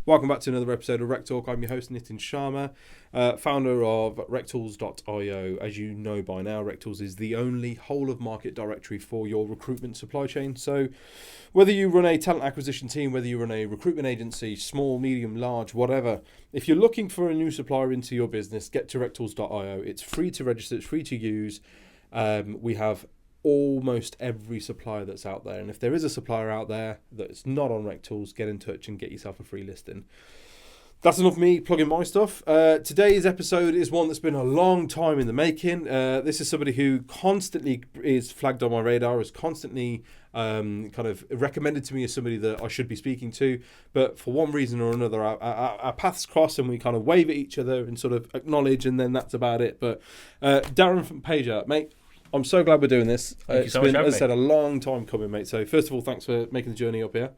Welcome back to another episode of Rec Talk. I'm your host, Nitin Sharma, founder of rectools.io. As you know by now, RecTools is the only whole-of-market directory for your recruitment supply chain. So whether you run a talent acquisition team, whether you run a recruitment agency, small, medium, large, whatever, if you're looking for a new supplier into your business, get to rectools.io. It's free to register, it's free to use. We have almost every supplier that's out there, and if there is a supplier out there that's not on RecTools, get in touch and get yourself a free listing. That's enough of me plugging my stuff. Today's episode is one that's been a long time in the making. This is somebody who constantly is flagged on my radar, is constantly kind of recommended to me as somebody that I should be speaking to, but for one reason or another our paths cross and we kind of wave at each other and sort of acknowledge, and then that's about it. But Darren from Paiger, mate, I'm so glad we're doing this. It's been, as I said, a long time coming, mate. So first of all, thanks for making the journey up here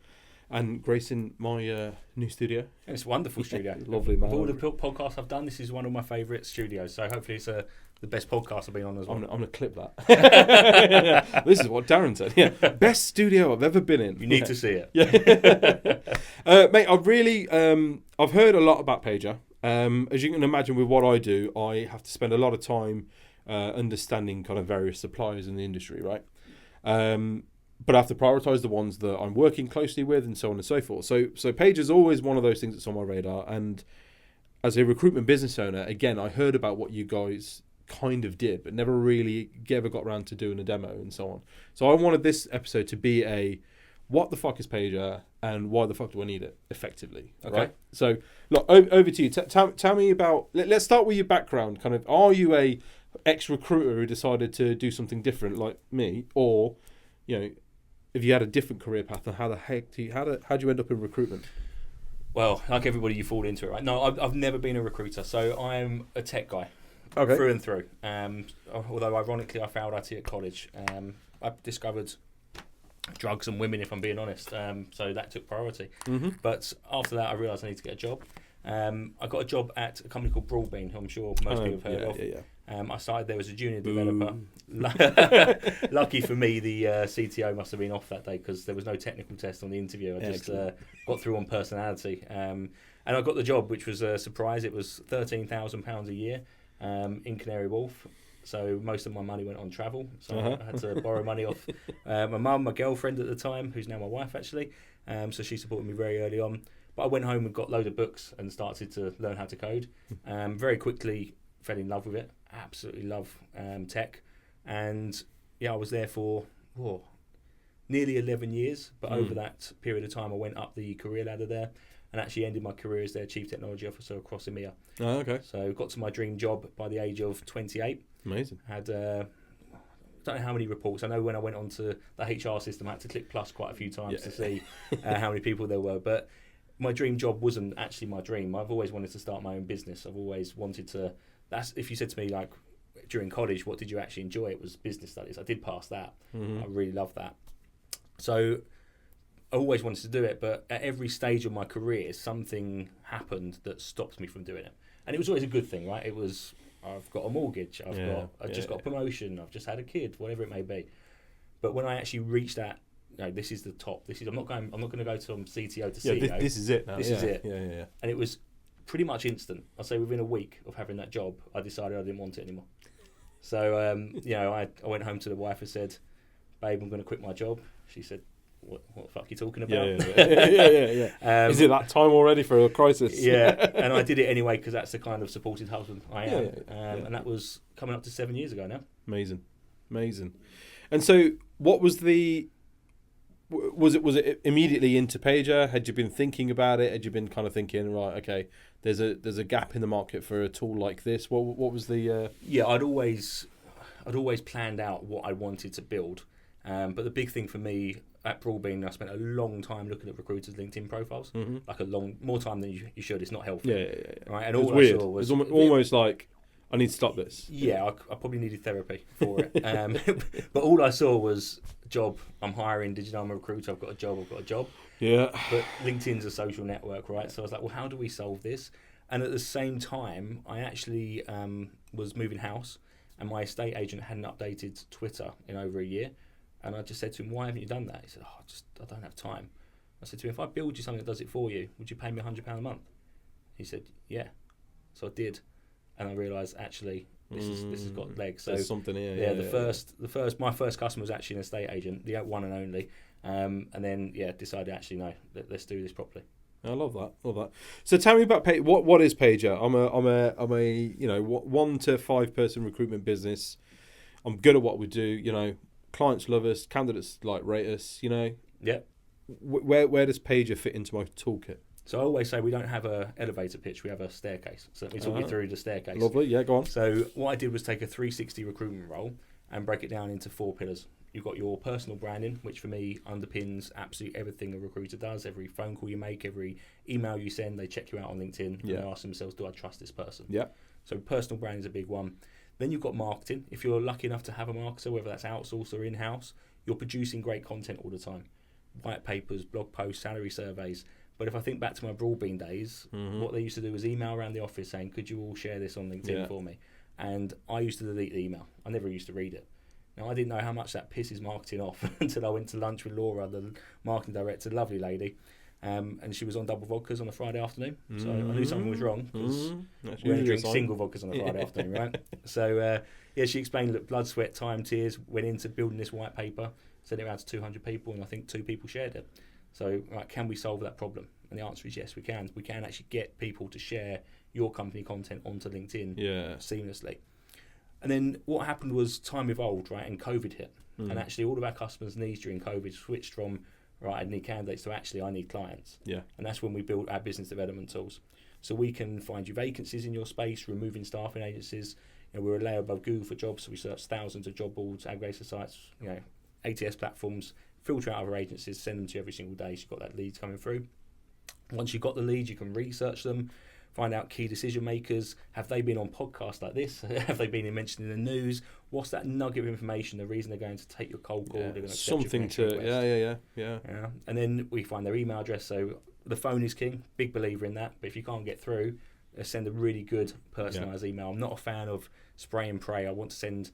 and gracing my new studio. It's a wonderful studio. Lovely, man. Of all the podcasts I've done, this is one of my favourite studios. So hopefully it's the best podcast I've been on as well. I'm going to clip that. This is what Darren said. Yeah, best studio I've ever been in. You need to see it. Yeah. Mate, I've heard a lot about Paiger. As you can imagine, with what I do, I have to spend a lot of time understanding kind of various suppliers in the industry, right? But I have to prioritize the ones that I'm working closely with and so on and so forth. So Paiger is always one of those things that's on my radar. And as a recruitment business owner, again, I heard about what you guys kind of did, but never really ever got around to doing a demo and so on. So I wanted this episode to be a what the fuck is Paiger and why the fuck do I need it effectively? Okay. Right? So look, over to you. Tell me about, let's start with your background. Kind of, are you a ex-recruiter who decided to do something different like me, or if you had a different career path, and how the heck how'd you end up in recruitment? Well, like everybody, you fall into it, right? No, I've never been a recruiter, so I'm a tech guy, Okay. through and through. Although ironically, I failed IT at college. I discovered drugs and women, if I'm being honest. So that took priority. Mm-hmm. But after that, I realised I need to get a job. I got a job at a company called Broadbean, who I'm sure most people have heard of. Yeah. I started there as a junior developer. Lucky for me, the CTO must have been off that day because there was no technical test on the interview. I just got through on personality. And I got the job, which was a surprise. It was £13,000 a year in Canary Wharf. So most of my money went on travel. So I had to borrow money off my mum, my girlfriend at the time, who's now my wife actually. So she supported me very early on. But I went home and got a load of books and started to learn how to code. Very quickly fell in love with it. Absolutely love tech. And I was there for nearly 11 years. But over that period of time, I went up the career ladder there and actually ended my career as their Chief Technology Officer across EMEA. Oh, okay. So got to my dream job by the age of 28. Amazing. Had I don't know how many reports. I know when I went onto the HR system, I had to click plus quite a few times to see how many people there were. But my dream job wasn't actually my dream. I've always wanted to start my own business. I've always wanted to. That's if you said to me like during college, what did you actually enjoy? It was business studies. I did pass that. I really loved that. So I always wanted to do it, but at every stage of my career, something happened that stopped me from doing it. And it was always a good thing, right? It was I've got a mortgage. I've just got a promotion. I've just had a kid, whatever it may be. But when I actually reached that. This is the top. I'm not going to go from CTO to CEO. This is it now. This is it. Yeah. And it was pretty much instant. I'd say within a week of having that job, I decided I didn't want it anymore. So, I went home to the wife and said, "Babe, I'm going to quit my job." She said, "What the fuck are you talking about?" Yeah. Is it that time already for a crisis? Yeah. And I did it ananyway because that's the kind of supported husband I am. And that was coming up to 7 years ago now. Amazing. And so, what was the? Was it immediately into Paiger? Had you been thinking about it? Had you been kind of thinking, right, okay, there's a gap in the market for a tool like this? What was the? I'd always planned out what I wanted to build, but the big thing for me at Broadbean, I spent a long time looking at recruiters' LinkedIn profiles, like more time than you should. It's not healthy. Yeah. Right, and it was all weird. I saw was it was almost like I need to stop this. Yeah, I probably needed therapy for it. But all I saw was job. I'm hiring. Did you know I'm a recruiter? I've got a job. Yeah. But LinkedIn's a social network, right? So I was like, well, how do we solve this? And at the same time, I actually was moving house, and my estate agent hadn't updated Twitter in over a year. And I just said to him, why haven't you done that? He said, I don't have time. I said to him, if I build you something that does it for you, would you pay me £100 a month? He said, yeah. So I did, and I realised actually this has got legs. So there's something here. My first customer was actually an estate agent, the one and only, and then decided actually no, let's do this properly. I love that. So tell me about what is Paiger? I'm a 1 to 5 person recruitment business. I'm good at what we do. Clients love us, candidates rate us. Yeah. Where does Paiger fit into my toolkit? So I always say we don't have an elevator pitch, we have a staircase. So let me talk you through the staircase. Lovely, yeah, go on. So what I did was take a 360 recruitment role and break it down into 4 pillars. You've got your personal branding, which for me underpins absolutely everything a recruiter does. Every phone call you make, every email you send, they check you out on LinkedIn and they ask themselves, do I trust this person? Yeah. So personal branding is a big one. Then you've got marketing. If you're lucky enough to have a marketer, whether that's outsourced or in-house, you're producing great content all the time. White papers, blog posts, salary surveys. But if I think back to my Broadbean days, what they used to do was email around the office saying, could you all share this on LinkedIn for me? And I used to delete the email. I never used to read it. Now, I didn't know how much that pisses marketing off until I went to lunch with Laura, the marketing director, lovely lady. And she was on double vodkas on a Friday afternoon. So I knew something was wrong because we only drink single vodkas on a Friday afternoon, right? So, she explained that blood, sweat, time, tears went into building this white paper, sent it around to 200 people, and I think 2 people shared it. So, can we solve that problem? And the answer is yes, we can. We can actually get people to share your company content onto LinkedIn seamlessly. And then what happened was time evolved, right, and COVID hit. And actually all of our customers' needs during COVID switched from, right, I need candidates to actually I need clients. Yeah. And that's when we built our business development tools. So we can find you vacancies in your space, removing staffing agencies. We're a layer above Google for jobs, so we search thousands of job boards, aggregator sites, ATS platforms, filter out other agencies, send them to you every single day, so you've got that leads coming through. Once you've got the leads, you can research them, find out key decision makers. Have they been on podcasts like this? Have they been mentioned in the news? What's that nugget of information, the reason they're going to take your cold call? They're going to something to, yeah. And then we find their email address. So the phone is king, big believer in that. But if you can't get through, send a really good personalised email. I'm not a fan of spray and pray. I want to send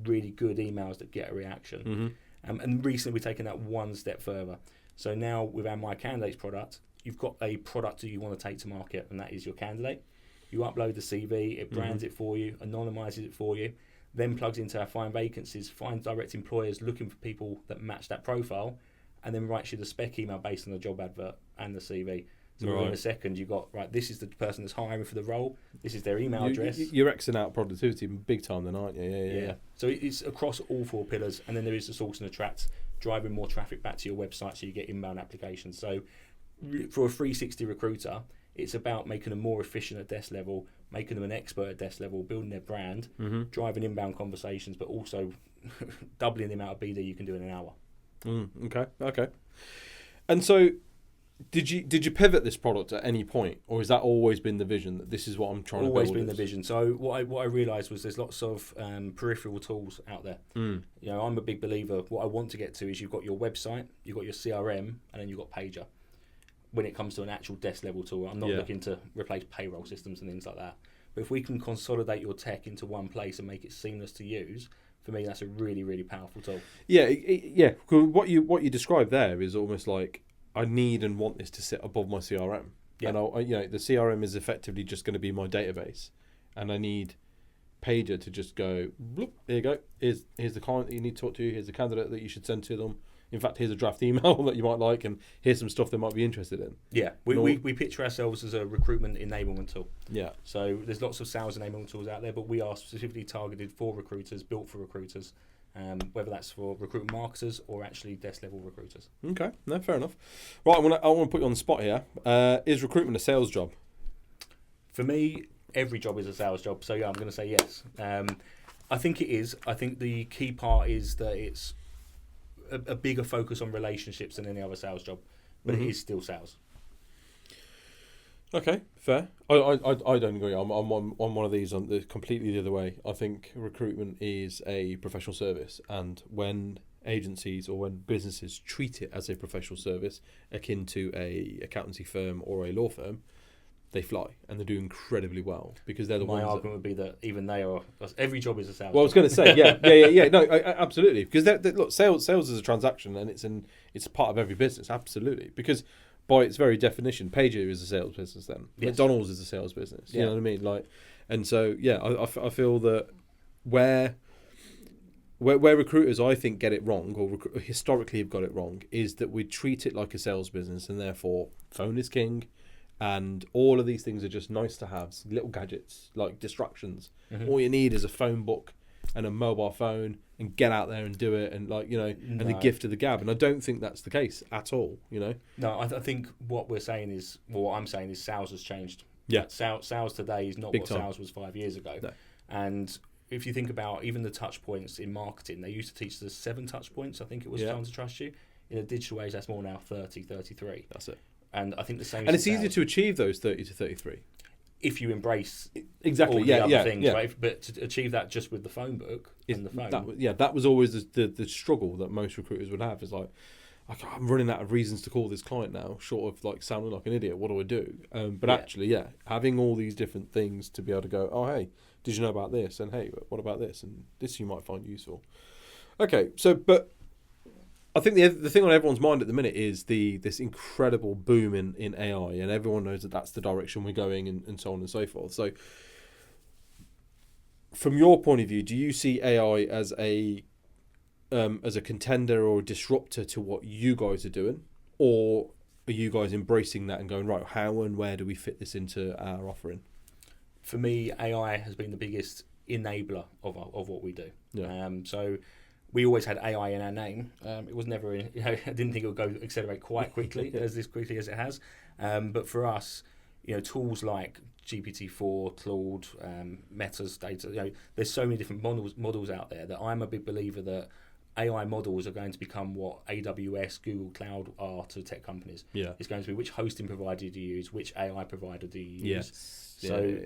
really good emails that get a reaction. And recently we've taken that one step further. So now with our My Candidates product, you've got a product that you want to take to market, and that is your candidate. You upload the CV, it brands it for you, anonymises it for you, then plugs into our Find Vacancies, find direct employers looking for people that match that profile, and then writes you the spec email based on the job advert and the CV. So within a second, you've got, right, this is the person that's hiring for the role, this is their email address. You're Xing out productivity big time then, aren't you? Yeah. So it's across all 4 pillars, and then there is the source and attract, driving more traffic back to your website so you get inbound applications. So for a 360 recruiter, it's about making them more efficient at desk level, making them an expert at desk level, building their brand, driving inbound conversations, but also doubling the amount of BD you can do in an hour. Okay. And so, did you pivot this product at any point, or has that always been the vision that this is what I'm trying to build? Always been the vision. So what I realised was there's lots of peripheral tools out there. I'm a big believer. What I want to get to is you've got your website, you've got your CRM, and then you've got Paiger. When it comes to an actual desk level tool, I'm not looking to replace payroll systems and things like that. But if we can consolidate your tech into one place and make it seamless to use, for me, that's a really, really powerful tool. Yeah. What you described there is almost like I need and want this to sit above my CRM. Yeah. And the CRM is effectively just going to be my database, and I need Paiger to just go, bloop, there you go. Here's the client that you need to talk to. Here's the candidate that you should send to them. In fact, here's a draft email that you might like, and here's some stuff they might be interested in. Yeah, we picture ourselves as a recruitment enablement tool. Yeah. So there's lots of sales enablement tools out there, but we are specifically targeted for recruiters, built for recruiters, whether that's for recruitment marketers or actually desk level recruiters. Okay, no, fair enough. Right, I want to put you on the spot here. Is recruitment a sales job? For me, every job is a sales job. So yeah, I'm going to say yes. I think it is. I think the key part is that it's a bigger focus on relationships than any other sales job, but it is still sales. Okay, fair. I don't agree. I'm one of these on completely the other way. I think recruitment is a professional service, and when agencies or when businesses treat it as a professional service akin to a accountancy firm or a law firm, they fly and they do incredibly well because they're the My ones. My argument would be that even they are. Every job is a sales. Well, I was going to say, yeah. No, absolutely, because look, sales is a transaction and it's a part of every business, absolutely. Because by its very definition, Paiger is a sales business. Then McDonald's is a sales business. You know what I mean? Like, and so I feel that where recruiters I think get it wrong, or historically have got it wrong, is that we treat it like a sales business, and therefore phone is king. And all of these things are just nice to have, little gadgets, like distractions. All you need is a phone book and a mobile phone and get out there and do it and and the gift of the gab. And I don't think that's the case at all, No, I think what we're saying is, what I'm saying is sales has changed. Yeah. Sales today is not Big what time. sales was 5 years ago. No. And if you think about even the touch points in marketing, they used to teach us 7 touch points, I think it was, trying to trust you. In a digital age, that's more now 30, 33. That's it. And I think the same. And it's easier to achieve those 30 to 33 if you embrace exactly all the other things, right? But to achieve that just with the phone book and the phone, that was always the struggle that most recruiters would have. Is like, I'm running out of reasons to call this client now, short of like sounding like an idiot. What do I do? But actually, having all these different things to be able to go, oh hey, did you know about this? And hey, what about this? And this you might find useful. Okay, so but. I think the thing on everyone's mind at the minute is this incredible boom in AI, and everyone knows that that's the direction we're going, and so on and so forth. So, from your point of view, do you see AI as a contender or a disruptor to what you guys are doing, or are you guys embracing that and going, right, how and where do we fit this into our offering? For me, AI has been the biggest enabler of what we do. Yeah. So. We always had AI in our name. It was never, I didn't think it would go accelerate quite quickly as it has. But for us, tools like GPT-4, Claude, Meta's data, there's so many different models out there that I'm a big believer that AI models are going to become what AWS, Google Cloud are to tech companies. Yeah. It's going to be which hosting provider do you use, which AI provider do you use. Yes. So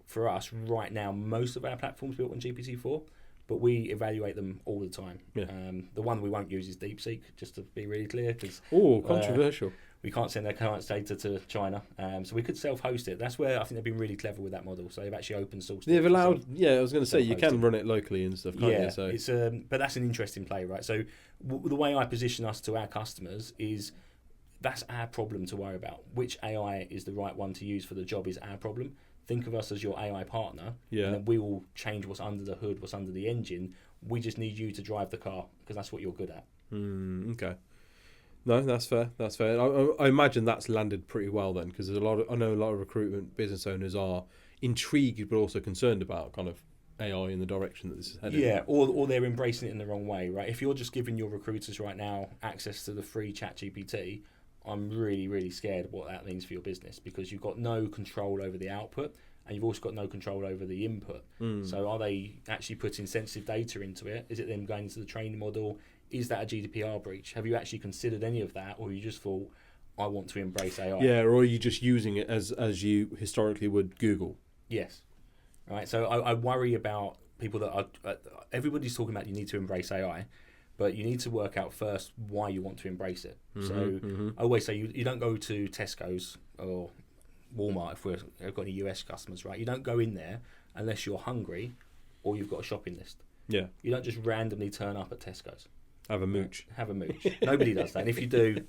for us, right now, most of our platforms built on GPT-4. But we evaluate them all the time. Yeah. The one we won't use is DeepSeek, just to be really clear. Controversial. We can't send our clients' data to China. So we could self-host it. That's where I think they've been really clever with that model. So they've actually open sourced it. They've allowed, I was going to say, you can run it locally and stuff, can't you? So. It's, but that's an interesting play, right? So the way I position us to our customers is that's our problem to worry about. Which AI is the right one to use for the job is our problem. Think of us as your AI partner, and then we will change what's under the hood, what's under the engine. We just need you to drive the car because that's what you're good at. Okay. No, that's fair. That's fair. I imagine that's landed pretty well then, because I know a lot of recruitment business owners are intrigued but also concerned about kind of AI in the direction that this is headed. Yeah, or they're embracing it in the wrong way, right? If you're just giving your recruiters right now access to the free ChatGPT, I'm really, really scared of what that means for your business, because you've got no control over the output and you've also got no control over the input. So are they actually putting sensitive data into it? Is it them going into the training model? Is that a GDPR breach? Have you actually considered any of that, or you just thought, I want to embrace AI? Yeah, or are you just using it as you historically would Google? Yes. Right. So I worry about people that are... everybody's talking about you need to embrace AI, but you need to work out first why you want to embrace it. I always say you don't go to Tesco's or Walmart if we've got any US customers, right? You don't go in there unless you're hungry or you've got a shopping list. Yeah. You don't just randomly turn up at Tesco's. Have a mooch. Have a mooch. Nobody does that. And if you do,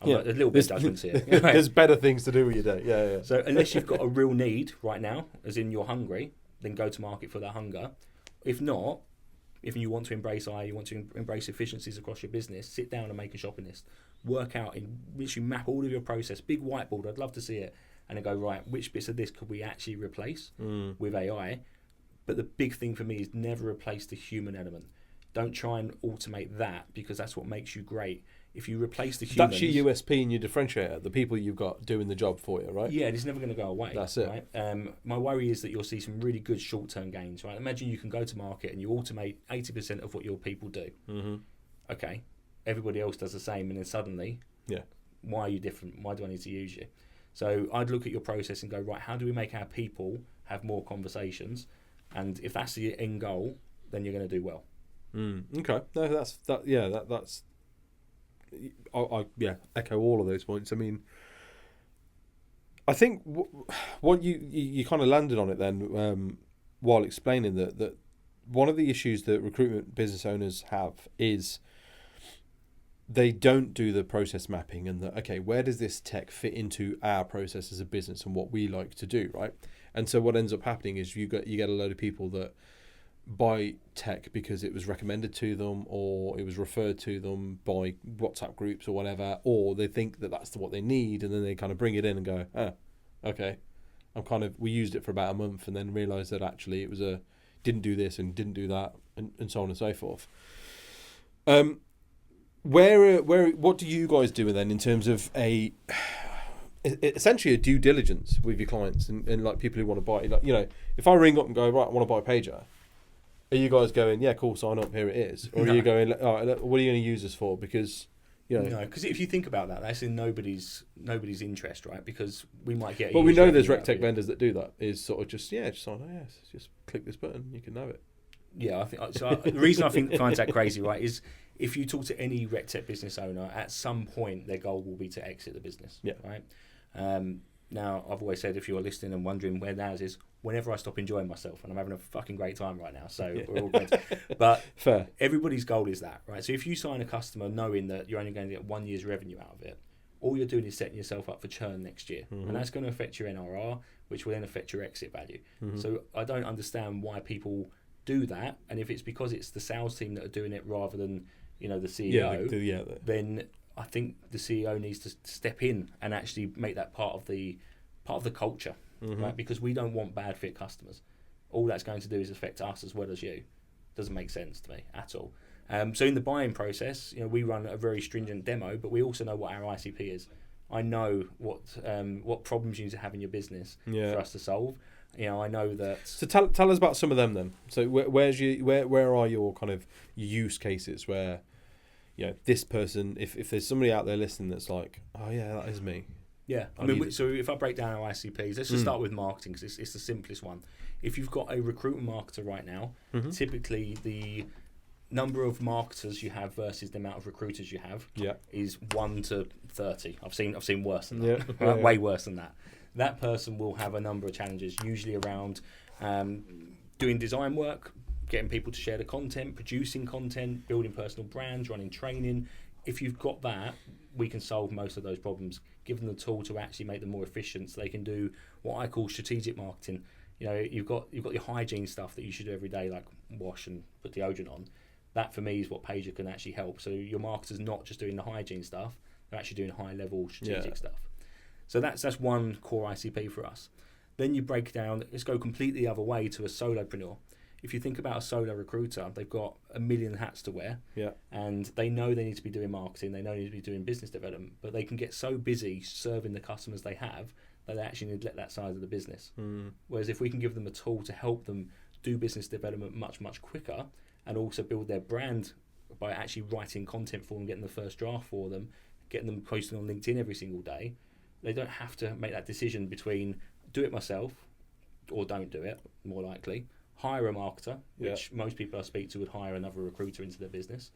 a little bit of judgment here. There's better things to do with your day. Yeah. So unless you've got a real need right now, as in you're hungry, then go to market for that hunger. If not, if you want to embrace AI, you want to embrace efficiencies across your business, sit down and make a shopping list. Work out and literally map all of your process. Big whiteboard, I'd love to see it. And then go, right, which bits of this could we actually replace with AI? But the big thing for me is never replace the human element. Don't try and automate that, because that's what makes you great. If you replace the humans... That's your USP and your differentiator, the people you've got doing the job for you, right? Yeah, it's never going to go away. That's it. Right? My worry is that you'll see some really good short-term gains, right? Imagine you can go to market and you automate 80% of what your people do. Okay, everybody else does the same, and then suddenly, why are you different? Why do I need to use you? So I'd look at your process and go, right, how do we make our people have more conversations? And if that's the end goal, then you're going to do well. Okay. No, that's I echo all of those points. I mean, I think what you kind of landed on it then while explaining that one of the issues that recruitment business owners have is they don't do the process mapping and okay, where does this tech fit into our process as a business and what we like to do, right? And so what ends up happening is you get a load of people that buy tech because it was recommended to them or it was referred to them by WhatsApp groups or whatever, or they think that that's what they need, and then they kind of bring it in and go, okay, we used it for about a month and then realised that actually it was didn't do this and didn't do that and so on and so forth. What do you guys do then in terms of essentially a due diligence with your clients and like people who want to buy, like, you know, if I ring up and go, right, I want to buy a Paiger, are you guys going, yeah, cool, sign up, here it is? Or are you going, all right, what are you going to use this for? Because, you know. No, because if you think about that, that's in nobody's interest, right? Because we might get. Well, we know there's rec tech vendors that do that. Is sort of just sign up, just click this button, you can know it. Yeah, I think so. The reason I find that crazy, right, is if you talk to any rec tech business owner, at some point their goal will be to exit the business. Yeah. Right. Now, I've always said, if you're listening and wondering where that is whenever I stop enjoying myself, and I'm having a fucking great time right now, so we're all good. But fair. Everybody's goal is that, right? So if you sign a customer knowing that you're only going to get 1 year's revenue out of it, all you're doing is setting yourself up for churn next year. Mm-hmm. And that's going to affect your NRR, which will then affect your exit value. Mm-hmm. So I don't understand why people do that. And if it's because it's the sales team that are doing it rather than, you know, the CEO, then I think the CEO needs to step in and actually make that part of the culture, right? Because we don't want bad fit customers. All that's going to do is affect us as well as you. Doesn't make sense to me at all. So in the buying process, you know, we run a very stringent demo, but we also know what our ICP is. I know what problems you need to have in your business for us to solve. You know, I know that. So tell us about some of them then. So where are your kind of use cases where, you know, this person, if there's somebody out there listening that's like, oh yeah, that is me. Yeah, I mean, so if I break down our ICPs, let's just start with marketing because it's the simplest one. If you've got a recruitment marketer right now, typically the number of marketers you have versus the amount of recruiters you have is 1 to 30. I've seen worse than that, right? Way worse than that. That person will have a number of challenges, usually around doing design work, getting people to share the content, producing content, building personal brands, running training. If you've got that, we can solve most of those problems. Give them the tool to actually make them more efficient, so they can do what I call strategic marketing. You know, you've got your hygiene stuff that you should do every day, like wash and put deodorant on. That for me is what Paiger can actually help. So your marketer's not just doing the hygiene stuff; they're actually doing high level strategic stuff. So that's one core ICP for us. Then you break down. Let's go completely the other way to a solopreneur. If you think about a solo recruiter, they've got a million hats to wear, and they know they need to be doing marketing, they know they need to be doing business development, but they can get so busy serving the customers they have that they actually neglect that side of the business. Whereas if we can give them a tool to help them do business development much, much quicker, and also build their brand by actually writing content for them, getting the first draft for them, getting them posting on LinkedIn every single day, they don't have to make that decision between do it myself or don't do it, more likely. Hire a marketer, which most people I speak to would hire another recruiter into their business,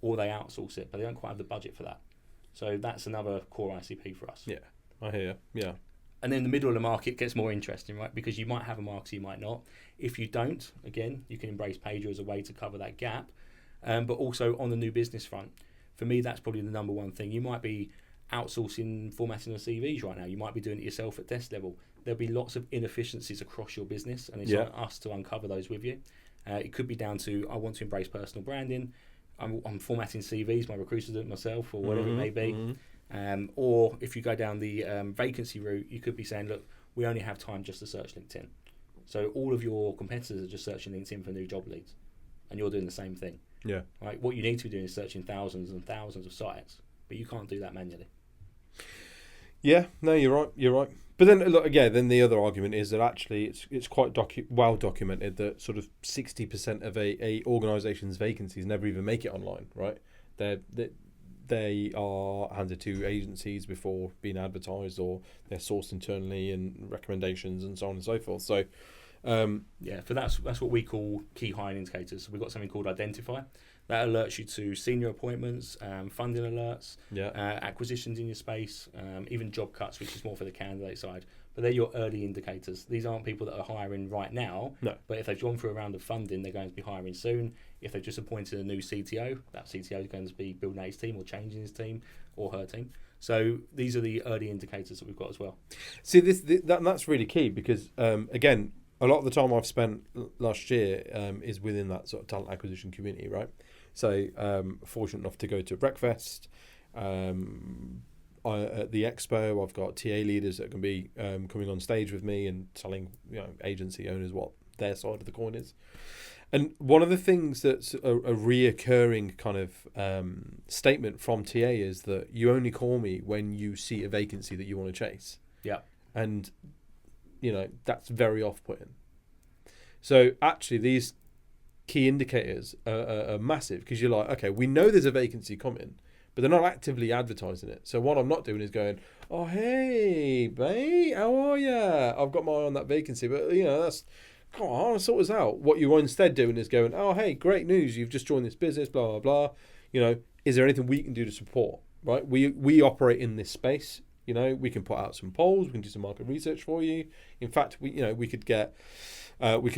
or they outsource it, but they don't quite have the budget for that. So that's another core ICP for us. Yeah, I hear you. Yeah. And then the middle of the market gets more interesting, right? Because you might have a marketer, you might not. If you don't, again, you can embrace Paiger as a way to cover that gap. But also on the new business front, for me, that's probably the number one thing. You might be outsourcing formatting of CVs right now. You might be doing it yourself at desk level. There'll be lots of inefficiencies across your business, and it's on us to uncover those with you. It could be down to, I want to embrace personal branding. I'm formatting CVs, my recruiters do it myself, or whatever it may be. Or if you go down the vacancy route, you could be saying, look, we only have time just to search LinkedIn. So all of your competitors are just searching LinkedIn for new job leads, and you're doing the same thing. Yeah. Right. What you need to be doing is searching thousands and thousands of sites, but you can't do that manually. Yeah, no, you're right. But then, look, again, then the other argument is that actually it's quite well documented that sort of 60% of a organisation's vacancies never even make it online, right? They are handed to agencies before being advertised, or they're sourced internally and recommendations and so on and so forth. So, that's what we call key hiring indicators. So we've got something called Identify. That alerts you to senior appointments, funding alerts, Yeah. acquisitions in your space, even job cuts, which is more for the candidate side. But they're your early indicators. These aren't people that are hiring right now, No. but if they've gone through a round of funding, they're going to be hiring soon. If they've just appointed a new CTO, that CTO is going to be building out his team or changing his team or her team. So these are the early indicators that we've got as well. See, that's really key because, again, a lot of the time I've spent last year is within that sort of talent acquisition community, right? So fortunate enough to go to Breakfast. At the expo, I've got TA leaders that can be coming on stage with me and telling agency owners what their side of the coin is. And one of the things that's a reoccurring kind of statement from TA is that you only call me when you see a vacancy that you want to chase. Yeah. And, that's very off-putting. So actually these key indicators are massive because you're like, okay, we know there's a vacancy coming, but they're not actively advertising it. So what I'm not doing is going, oh, hey, mate, how are you? I've got my eye on that vacancy, but, that's... Come on, I'll sort this out. What you're instead doing is going, oh, hey, great news. You've just joined this business, blah, blah, blah. Is there anything we can do to support, right? We operate in this space. We can put out some polls. We can do some market research for you. In fact, we could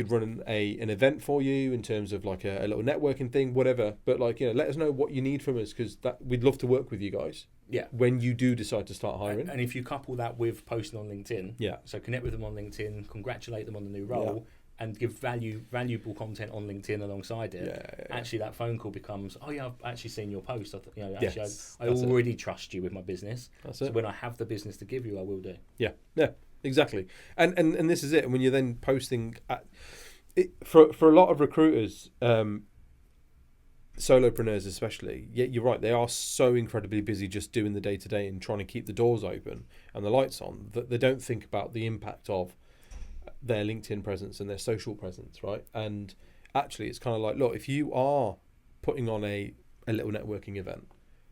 run an event for you in terms of like a little networking thing, whatever. But let us know what you need from us because we'd love to work with you guys. Yeah. When you do decide to start hiring. And if you couple that with posting on LinkedIn, so connect with them on LinkedIn, congratulate them on the new role, and give valuable content on LinkedIn alongside it. Actually, that phone call becomes, oh yeah, I've actually seen your post. I already trust you with my business. So when I have the business to give you, I will do. Yeah, exactly. And this is it. And when you're then posting, for a lot of recruiters, solopreneurs especially, you're right, they are so incredibly busy just doing the day-to-day and trying to keep the doors open and the lights on that they don't think about the impact of their LinkedIn presence and their social presence, right? And actually it's kind of like, look, if you are putting on a little networking event,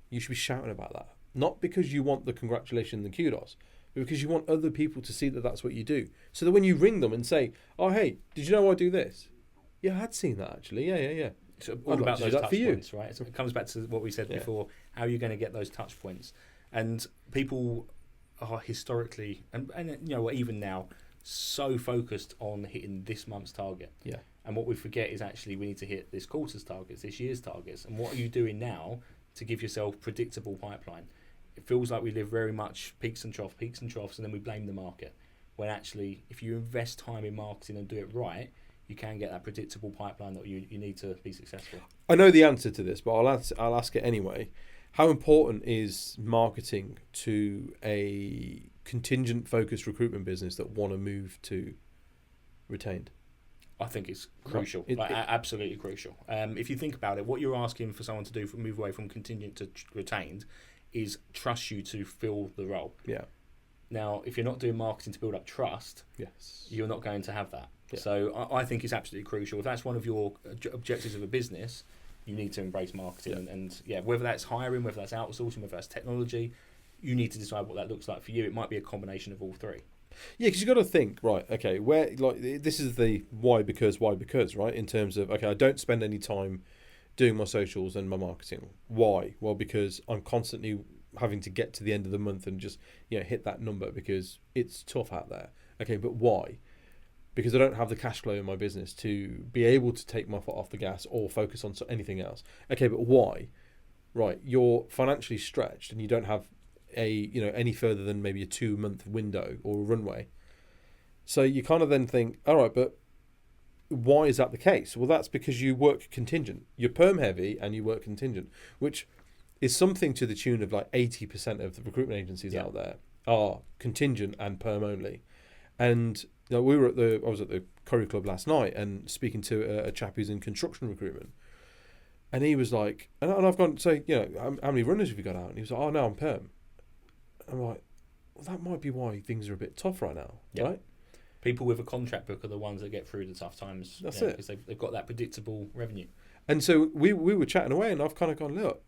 you should be shouting about that. Not because you want the congratulations and the kudos, but because you want other people to see that that's what you do. So that when you ring them and say, oh, hey, did you know I do this? Yeah, I had seen that actually. Yeah. It's all about those touch points, right? So it comes back to what we said before, how are you going to get those touch points? And people are historically, and even now, so focused on hitting this month's target. Yeah. And what we forget is actually we need to hit this quarter's targets, this year's targets. And what are you doing now to give yourself predictable pipeline? It feels like we live very much peaks and troughs, and then we blame the market. When actually, if you invest time in marketing and do it right, you can get that predictable pipeline that you need to be successful. I know the answer to this, but I'll ask it anyway. How important is marketing to a contingent-focused recruitment business that want to move to retained? I think it's crucial, absolutely crucial. If you think about it, what you're asking for someone to do for move away from contingent to retained is trust you to fill the role. Yeah. Now, if you're not doing marketing to build up trust, you're not going to have that. Yeah. So I think it's absolutely crucial. If that's one of your objectives of a business, you need to embrace marketing. And whether that's hiring, whether that's outsourcing, whether that's technology, you need to decide what that looks like for you. It might be a combination of all three. Yeah, because you've got to think, right, okay, where this is the why, because, right? In terms of, okay, I don't spend any time doing my socials and my marketing. Why? Well, because I'm constantly having to get to the end of the month and just hit that number because it's tough out there. Okay, but why? Because I don't have the cash flow in my business to be able to take my foot off the gas or focus on anything else. Okay, but why? Right, you're financially stretched and you don't have any further than maybe a 2-month window or a runway. So you kind of then think, all right, but why is that the case? Well, that's because you work contingent. You're perm heavy and you work contingent, which is something to the tune of like 80% of the recruitment agencies out there are contingent and perm only. And I was at the Curry Club last night and speaking to a chap who's in construction recruitment. And he was like, and I've gone, so, how many runners have you got out? And he was like, oh, no, I'm perm. I'm like, well, that might be why things are a bit tough right now, right? People with a contract book are the ones that get through the tough times. That's it. Because they've got that predictable revenue. And so we were chatting away and I've kind of gone, look,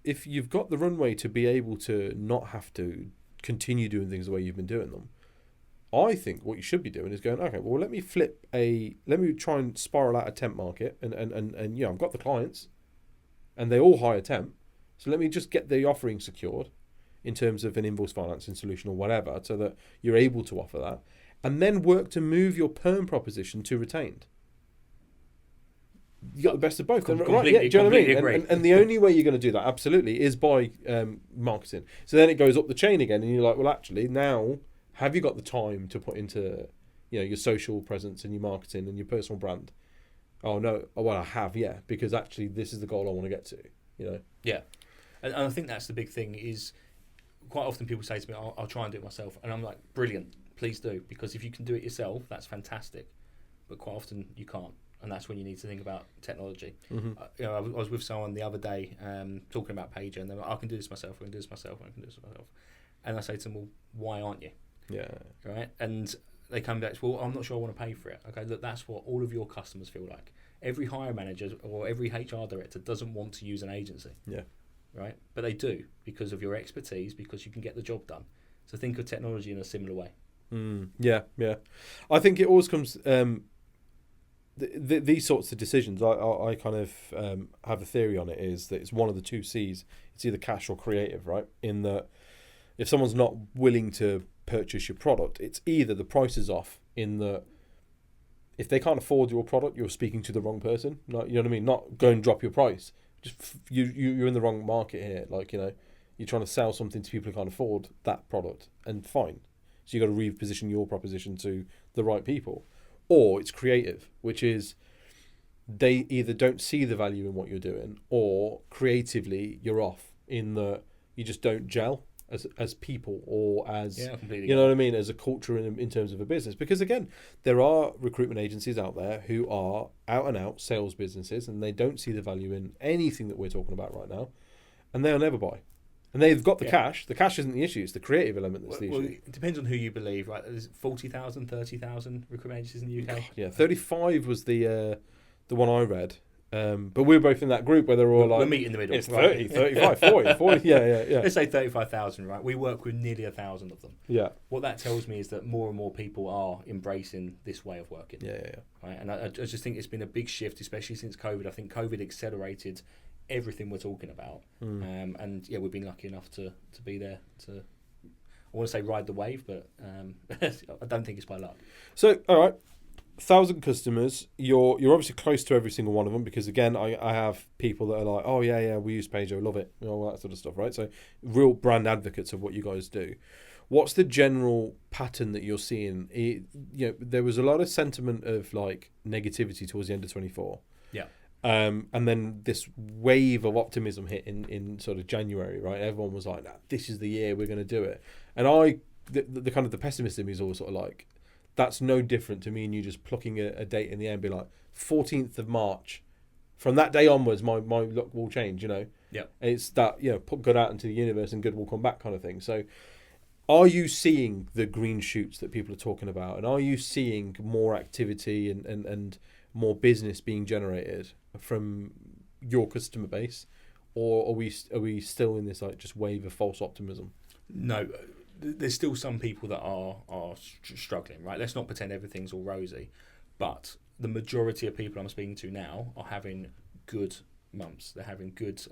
if you've got the runway to be able to not have to continue doing things the way you've been doing them, I think what you should be doing is going, okay, well, let me try and spiral out a temp market and I've got the clients. and they all hire temp. So let me just get the offering secured in terms of an invoice financing solution or whatever, so that you're able to offer that, and then work to move your perm proposition to retained. You got the best of both, right? Yeah, do you know what I mean? And the only way you're going to do that, absolutely, is by marketing. So then it goes up the chain again, and you're like, well, actually, now have you got the time to put into, your social presence and your marketing and your personal brand? Oh no, well I have, yeah, because actually this is the goal I want to get to. Yeah, and I think that's the big thing. Is quite often people say to me, I'll try and do it myself, and I'm like, brilliant, please do, because if you can do it yourself, that's fantastic. But quite often you can't. And that's when you need to think about technology. Mm-hmm. I was with someone the other day talking about Paiger, and they're like, I can do this myself, I can do this myself, I can do this myself. And I say to them, well, why aren't you? Yeah. Right? And they come back, well, I'm not sure I want to pay for it. Okay, look, that's what all of your customers feel like. Every hiring manager or every HR director doesn't want to use an agency. Yeah. Right? But they do, because of your expertise, because you can get the job done. So think of technology in a similar way. Yeah. I think it always comes... these sorts of decisions, I kind of have a theory on it, is that it's one of the two C's. It's either cash or creative, right? In that if someone's not willing to purchase your product, it's either the price is off, in that if they can't afford your product, you're speaking to the wrong person. Not, you know what I mean? Not go and drop your price. Just you're in the wrong market here. You're trying to sell something to people who can't afford that product, and fine. So you've got to reposition your proposition to the right people. Or it's creative, which is they either don't see the value in what you're doing, or creatively you're off, in that you just don't gel as people, or as completely. You know what I mean, as a culture in terms of a business. Because again, there are recruitment agencies out there who are out and out sales businesses, and they don't see the value in anything that we're talking about right now, and they'll never buy. And they've got the cash. The cash isn't the issue. It's the creative element that's the issue. It depends on who you believe, right? There's 40,000, 30,000 recruitment agencies in the UK. God, yeah, 35 was the one I read. But we're both in that group where they're all we'll meet in the middle. It's 30, 35, 40. Yeah. Let's say 35,000, right? We work with nearly 1,000 of them. Yeah. What that tells me is that more and more people are embracing this way of working. Yeah. Right? And I just think it's been a big shift, especially since COVID. I think COVID accelerated everything we're talking about, and we've been lucky enough to be there to, I want to say, ride the wave, but I don't think it's by luck. So, all right, 1,000 customers. You're obviously close to every single one of them, because again, I have people that are like, oh yeah, we use Paiger, love it, all that sort of stuff, right? So, real brand advocates of what you guys do. What's the general pattern that you're seeing? There was a lot of sentiment of negativity towards the end of 24. Yeah. And then this wave of optimism hit in sort of January, right? Everyone was like, nah, this is the year, we're going to do it. And the kind of the pessimist in me is always sort of like, that's no different to me and you just plucking a date in the air and be like, 14th of March. From that day onwards, my luck will change, Yeah. It's that, put good out into the universe and good will come back kind of thing. So are you seeing the green shoots that people are talking about? And are you seeing more activity and more business being generated from your customer base, or are we still in this just wave of false optimism? No, there's still some people that are struggling, right? Let's not pretend everything's all rosy, but the majority of people I'm speaking to now are having good months. They're having good.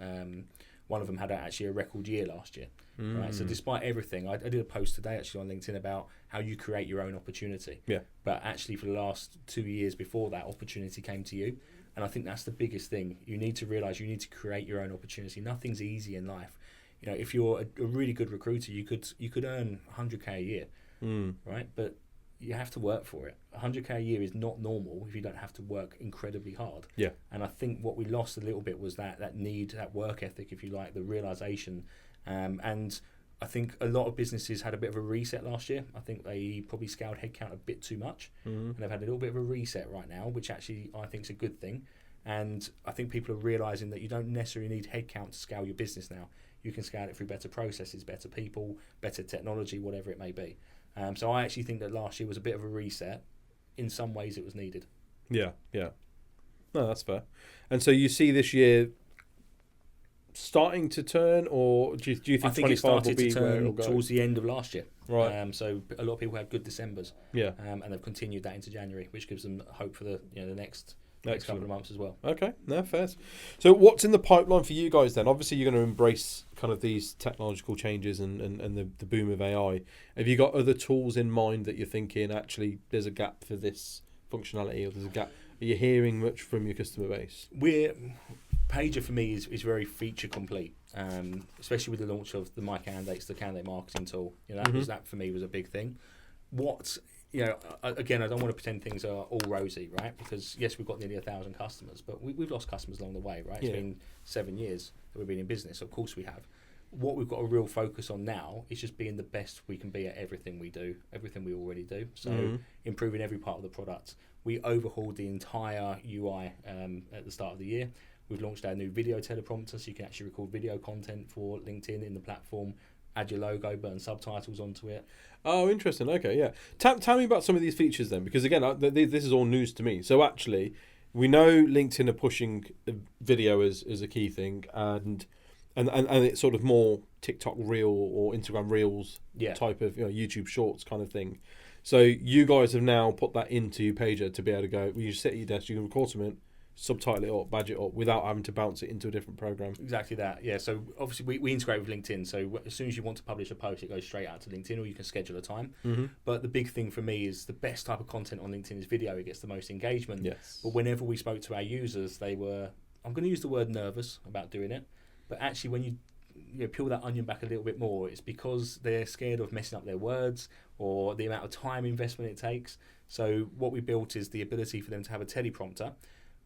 One of them had actually a record year last year, right? So despite everything, I did a post today actually on LinkedIn about how you create your own opportunity. Yeah. But actually, for the last 2 years before that, opportunity came to you. And I think that's the biggest thing. You need to realise you need to create your own opportunity. Nothing's easy in life. If you're a really good recruiter, you could earn 100k a year, right? But you have to work for it. 100k a year is not normal if you don't have to work incredibly hard. Yeah. And I think what we lost a little bit was that need, that work ethic, if you like, the realisation. And I think a lot of businesses had a bit of a reset last year. I think they probably scaled headcount a bit too much, and they've had a little bit of a reset right now, which actually I think is a good thing. And I think people are realising that you don't necessarily need headcount to scale your business now. You can scale it through better processes, better people, better technology, whatever it may be. So I actually think that last year was a bit of a reset. In some ways, it was needed. Yeah. No, that's fair. And so you see this year starting to turn, or do you think 25 will be where it'll go? Towards the end of last year. Right. So a lot of people had good Decembers. Yeah. And they've continued that into January, which gives them hope for the next next couple of months as well. Okay, no, fair. So what's in the pipeline for you guys then? Obviously you're going to embrace kind of these technological changes and the boom of AI. Have you got other tools in mind that you're thinking, actually, there's a gap for this functionality, or there's a gap? Are you hearing much from your customer base? Paiger for me is very feature complete, especially with the launch of the My Candidates, the candidate marketing tool. That for me was a big thing. Again, I don't want to pretend things are all rosy, right? Because yes, we've got nearly 1,000 customers, but we've lost customers along the way, right? It's been 7 years that we've been in business. Of course we have. What we've got a real focus on now is just being the best we can be at everything we do, everything we already do. So improving every part of the product. We overhauled the entire UI at the start of the year. We've launched our new video teleprompter, so you can actually record video content for LinkedIn in the platform, add your logo, burn subtitles onto it. Oh, interesting. Okay, yeah. Tell me about some of these features then, because again, this is all news to me. So actually, we know LinkedIn are pushing video as a key thing, and it's sort of more TikTok Reel or Instagram Reels type of YouTube Shorts kind of thing. So you guys have now put that into Paiger to be able to go. You sit at your desk, you can record something, subtitle it up, badge it up without having to bounce it into a different program. Exactly that. Yeah. So obviously we integrate with LinkedIn. So as soon as you want to publish a post, it goes straight out to LinkedIn, or you can schedule a time. But the big thing for me is the best type of content on LinkedIn is video. It gets the most engagement. Yes. But whenever we spoke to our users, they were, I'm going to use the word nervous about doing it. But actually, when you peel that onion back a little bit more, it's because they're scared of messing up their words or the amount of time investment it takes. So what we built is the ability for them to have a teleprompter,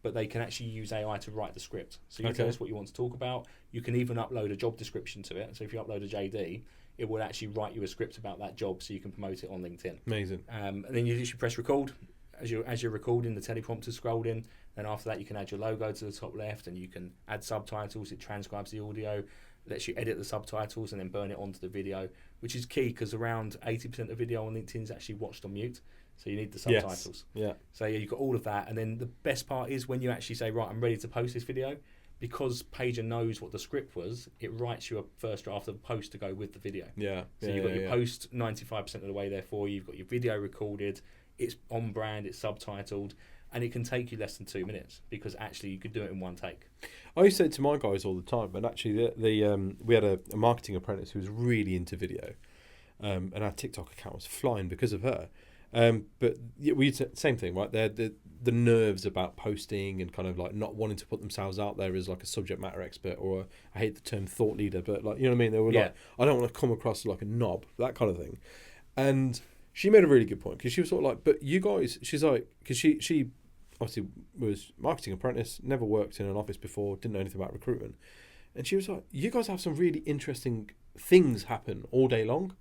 but they can actually use AI to write the script. So you tell us what you want to talk about. You can even upload a job description to it. So if you upload a JD, it will actually write you a script about that job so you can promote it on LinkedIn. Amazing. And then you literally press record. As you're recording, the teleprompter scrolled in. Then after that, you can add your logo to the top left, and you can add subtitles. It transcribes the audio, lets you edit the subtitles, and then burn it onto the video, which is key because around 80% of video on LinkedIn is actually watched on mute. So you need the subtitles. Yes. Yeah. So you've got all of that. And then the best part is when you actually say, right, I'm ready to post this video, because Paiger knows what the script was, it writes you a first draft of the post to go with the video. Yeah. So you've got your post 95% of the way there for you. You've got your video recorded. It's on brand. It's subtitled. And it can take you less than 2 minutes because actually you could do it in one take. I used to say it to my guys all the time, but actually we had a marketing apprentice who was really into video, and our TikTok account was flying because of her. But we same thing, right? The nerves about posting and kind of like not wanting to put themselves out there as like a subject matter expert, or I hate the term thought leader, but like, you know what I mean? They were like, I don't want to come across like a knob, that kind of thing. And she made a really good point, because she was sort of like, but you guys, she's like, because she obviously was marketing apprentice, never worked in an office before, didn't know anything about recruitment. And she was like, you guys have some really interesting things happen all day long.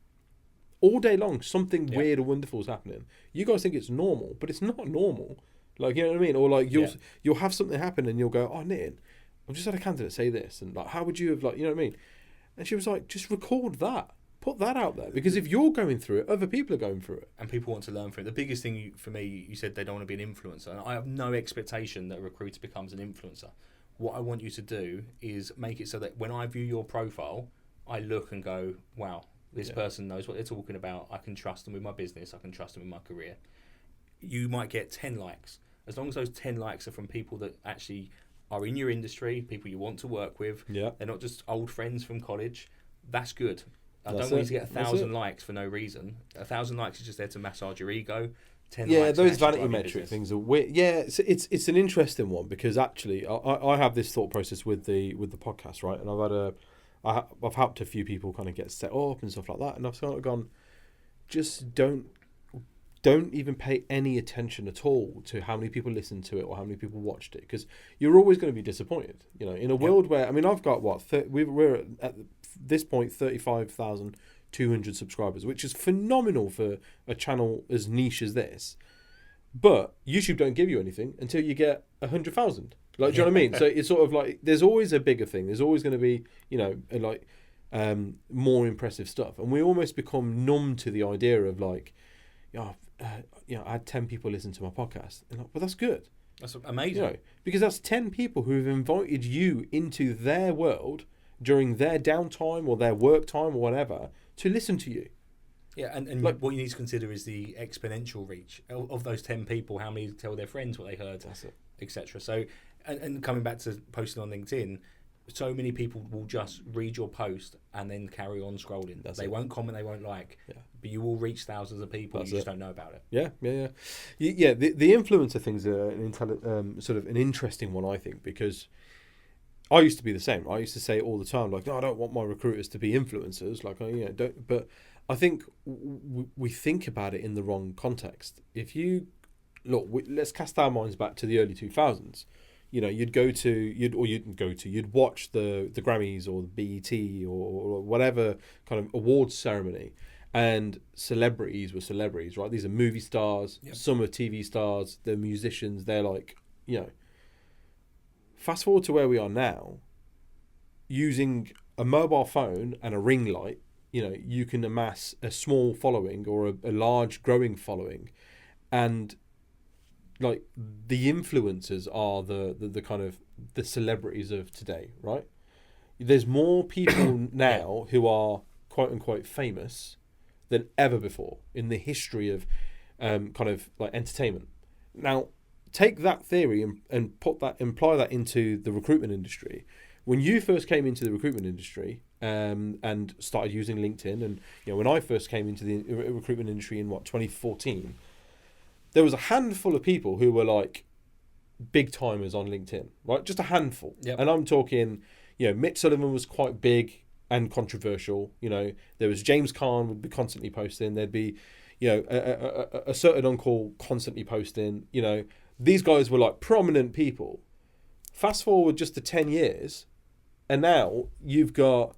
All day long, something weird or wonderful is happening. You guys think it's normal, but it's not normal. Like, you know what I mean? Or like you'll have something happen and you'll go, oh, Nitin, I've just had a candidate say this. And like, how would you have, like, you know what I mean? And she was like, just record that. Put that out there, because if you're going through it, other people are going through it, and people want to learn from it. The biggest thing for me, you said they don't want to be an influencer, and I have no expectation that a recruiter becomes an influencer. What I want you to do is make it so that when I view your profile, I look and go, wow, this person knows what they're talking about. I can trust them with my business. I can trust them with my career. You might get 10 likes. As long as those 10 likes are from people that actually are in your industry, people you want to work with, they're not just old friends from college, that's good. I don't want you to get 1,000 likes for no reason. 1,000 likes is just there to massage your ego. 10 likes those vanity metric things are weird. Yeah, it's an interesting one, because actually I have this thought process with the podcast, right? And I've helped a few people kind of get set up and stuff like that, and I've sort of gone, just don't even pay any attention at all to how many people listened to it or how many people watched it, because you're always going to be disappointed. You know, in a world where, I mean, I've got we're at this point 35,200 subscribers, which is phenomenal for a channel as niche as this. But YouTube don't give you anything until you get 100,000. Like, do you know what I mean? So it's sort of like there's always a bigger thing. There's always going to be, you know, like more impressive stuff, and we almost become numb to the idea of like, I had 10 people listen to my podcast, and like, well, that's good. That's amazing. You know, because that's 10 people who have invited you into their world during their downtime or their work time or whatever to listen to you. Yeah, and like, what you need to consider is the exponential reach of those 10 people. How many tell their friends what they heard? That's it. etc. So, and coming back to posting on LinkedIn, so many people will just read your post and then carry on scrolling. They won't comment, they won't like, but you will reach thousands of people. You just don't know about it. Yeah. The influencer thing's sort of an interesting one, I think, because I used to be the same. I used to say it all the time, like, no, I don't want my recruiters to be influencers. Like, don't. But I think we think about it in the wrong context. If you look, let's cast our minds back to the early 2000s. You'd watch the Grammys or the BET or whatever kind of awards ceremony, and celebrities were celebrities, right? These are movie stars, some are TV stars, they're musicians, they're like, Fast forward to where we are now, using a mobile phone and a ring light, you can amass a small following or a large growing following, and like the influencers are the kind of the celebrities of today, right? There's more people now who are quote unquote famous than ever before in the history of kind of like entertainment. Now, take that theory and apply that into the recruitment industry. When you first came into the recruitment industry and started using LinkedIn, and when I first came into the recruitment industry in 2014. There was a handful of people who were like big timers on LinkedIn, right? Just a handful. Yep. And I'm talking, Mitch Sullivan was quite big and controversial. There was James Caan would be constantly posting. There'd be, a certain uncle constantly posting. These guys were like prominent people. Fast forward just to 10 years, and now you've got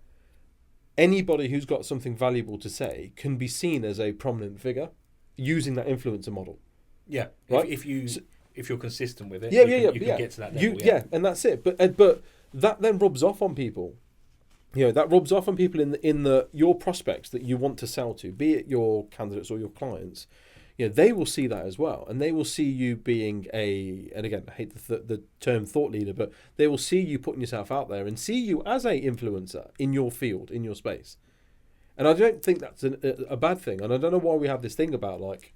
anybody who's got something valuable to say can be seen as a prominent figure using that influencer model. Yeah, right. If you're consistent with it, you can get to that level. And that's it. But that then rubs off on people. That rubs off on people in your prospects that you want to sell to, be it your candidates or your clients. They will see that as well, and they will see you being and again, I hate the term thought leader, but they will see you putting yourself out there and see you as a influencer in your field, in your space. And I don't think that's a bad thing. And I don't know why we have this thing about like,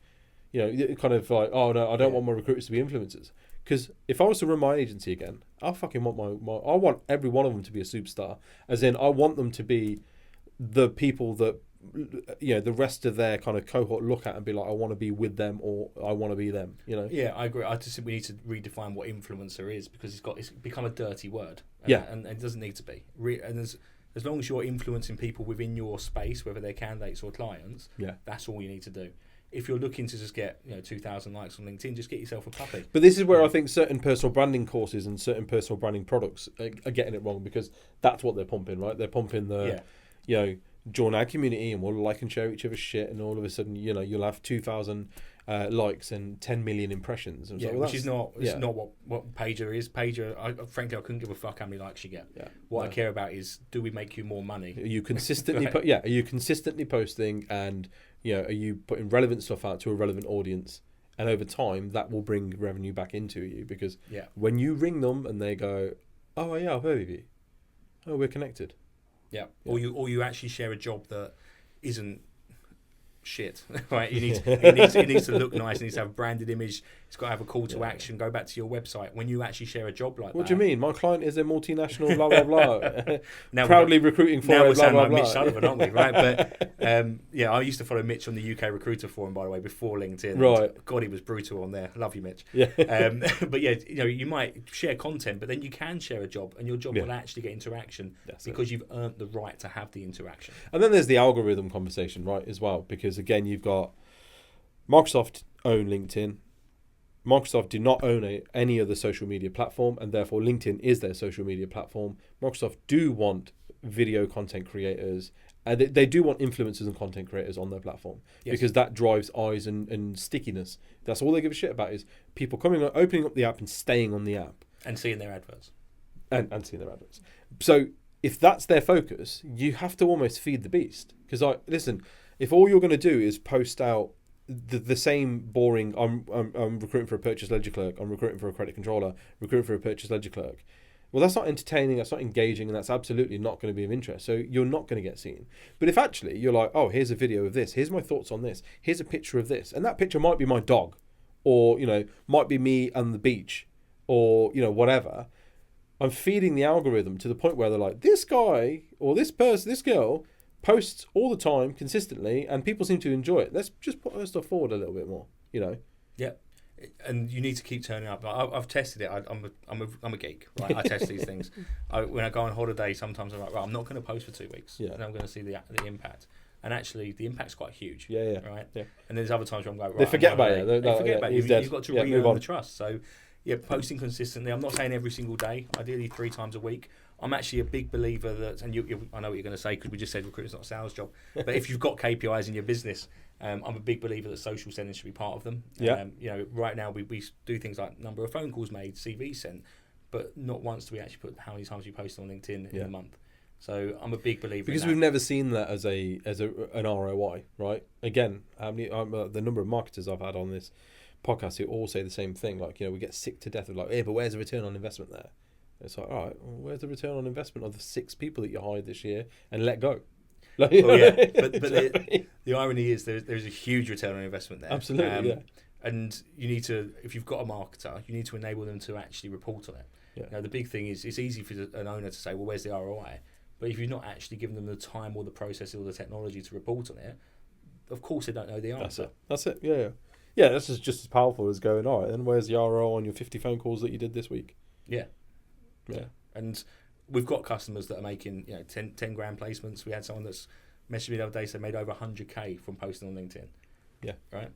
kind of like, oh no, I don't want my recruiters to be influencers. Because if I was to run my agency again, I fucking want I want every one of them to be a superstar. As in, I want them to be the people that, the rest of their kind of cohort look at and be like, I want to be with them, or I want to be them. Yeah, I agree. I just think we need to redefine what influencer is, because it's become a dirty word. And it doesn't need to be. And as long as you're influencing people within your space, whether they're candidates or clients, that's all you need to do. If you're looking to just get 2,000 likes on LinkedIn, just get yourself a puppy. But this is where I think certain personal branding courses and certain personal branding products are getting it wrong, because that's what they're pumping, right? They're pumping join our community and we'll like and share each other's shit, and all of a sudden you'll have 2,000 likes and 10 million impressions. And which is not what Paiger is. Paiger, frankly, I couldn't give a fuck how many likes you get. I care about is, do we make you more money? Are you consistently are you consistently posting, and are you putting relevant stuff out to a relevant audience? And over time, that will bring revenue back into you, because when you ring them and they go, oh yeah, I've heard of you. Oh, we're connected. Yeah. Or you actually share a job that isn't shit, right? It needs to look nice. It needs to have a branded image. It's got to have a call to action. Go back to your website. When you actually share a job like that. What do you mean? My client is a multinational, blah, blah, blah. Now proudly recruiting for now a we're blah, sounding blah, like blah. Mitch Sullivan, aren't we? Right? But I used to follow Mitch on the UK Recruiter Forum, by the way, before LinkedIn. Right. God, he was brutal on there. Love you, Mitch. Yeah. But you might share content, but then you can share a job, and your job will actually get interaction because you've earned the right to have the interaction. And then there's the algorithm conversation, right, as well, because again, you've got Microsoft own LinkedIn. Microsoft do not own any other social media platform, and therefore LinkedIn is their social media platform. Microsoft do want video content creators, and they do want influencers and content creators on their platform, because that drives eyes and stickiness. That's all they give a shit about, is people opening up the app and staying on the app. And seeing their adverts. And seeing their adverts. So if that's their focus, you have to almost feed the beast. Because listen, if all you're going to do is post out the same boring, I'm recruiting for a purchase ledger clerk, I'm recruiting for a credit controller, recruiting for a purchase ledger clerk. Well, that's not entertaining, that's not engaging, and that's absolutely not going to be of interest. So you're not going to get seen. But if actually you're like, oh, here's a video of this, here's my thoughts on this, here's a picture of this, and that picture might be my dog, or might be me on the beach, or whatever, I'm feeding the algorithm to the point where they're like, this guy or this person, this girl posts all the time consistently, and people seem to enjoy it. Let's just put her stuff forward a little bit more. Yeah. And you need to keep turning up. I've tested it. I'm a geek, right? I test these things. When I go on holiday, sometimes I'm like, right, I'm not going to post for 2 weeks. Yeah. And I'm going to see the impact. And actually, the impact's quite huge. Yeah. Right. Yeah. And there's other times where I'm going, right, They forget about it. They forget about it. You've got to move re-earn on. the trust. So, yeah, posting consistently. I'm not saying every single day. Ideally, 3 times a week. I'm actually a big believer that, and I know what you're going to say because we just said recruitment's not a sales job. But if you've got KPIs in your business, I'm a big believer that social selling should be part of them. Yeah. Right now we do things like number of phone calls made, CV sent, but not once do we actually put how many times you post on LinkedIn in a month. So I'm a big believer because we've never seen that as an ROI, right? Again, the number of marketers I've had on this podcast who all say the same thing. Like, we get sick to death of like, but where's the return on investment there? It's like, all right, well, where's the return on investment of the 6 people that you hired this year and let go? But the irony is there's a huge return on investment there. Absolutely, yeah. And you need to, if you've got a marketer, you need to enable them to actually report on it. Yeah. The big thing is it's easy for an owner to say, well, where's the ROI? But if you're not actually giving them the time or the process or the technology to report on it, of course they don't know the answer. That's it. Yeah. Yeah, that's just as powerful as going, all right, then where's the ROI on your 50 phone calls that you did this week? Yeah. And we've got customers that are making 10 grand placements. We had someone that's messaged me the other day, so made over 100k from posting on LinkedIn. Yeah. Right?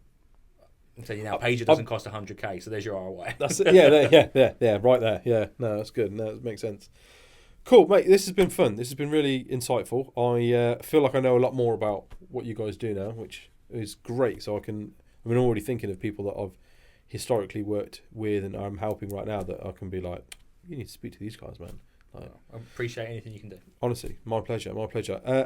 I'm telling you now, Paiger doesn't cost 100k, so there's your ROI. That's it. Yeah, right there. Yeah, no, that's good. No, that makes sense. Cool, mate. This has been fun. This has been really insightful. I feel like I know a lot more about what you guys do now, which is great. So I'm already thinking of people that I've historically worked with and I'm helping right now that I can be like, you need to speak to these guys, man. Like, I appreciate anything you can do. Honestly, my pleasure.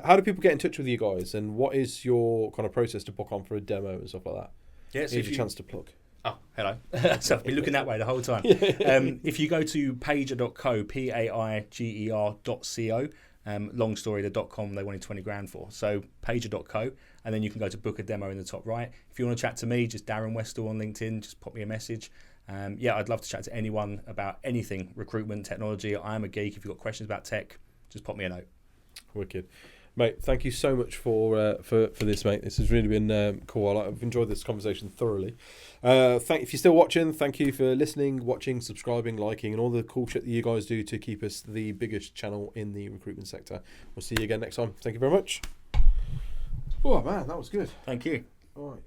How do people get in touch with you guys, and what is your kind of process to book on for a demo and stuff like that? Yeah, so Here's your chance to plug. Oh, hello. So I've been looking that way the whole time. If you go to paiger.co, paiger.co, long story, the .com they wanted 20 grand for. So paiger.co, and then you can go to book a demo in the top right. If you want to chat to me, just Darren Westall on LinkedIn, just pop me a message. I'd love to chat to anyone about anything, recruitment, technology. I am a geek. If you've got questions about tech, just pop me a note. Wicked. Mate, thank you so much for this, mate. This has really been cool. I've enjoyed this conversation thoroughly. If you're still watching, thank you for listening, watching, subscribing, liking, and all the cool shit that you guys do to keep us the biggest channel in the recruitment sector. We'll see you again next time. Thank you very much. Oh, man, that was good. Thank you. All right.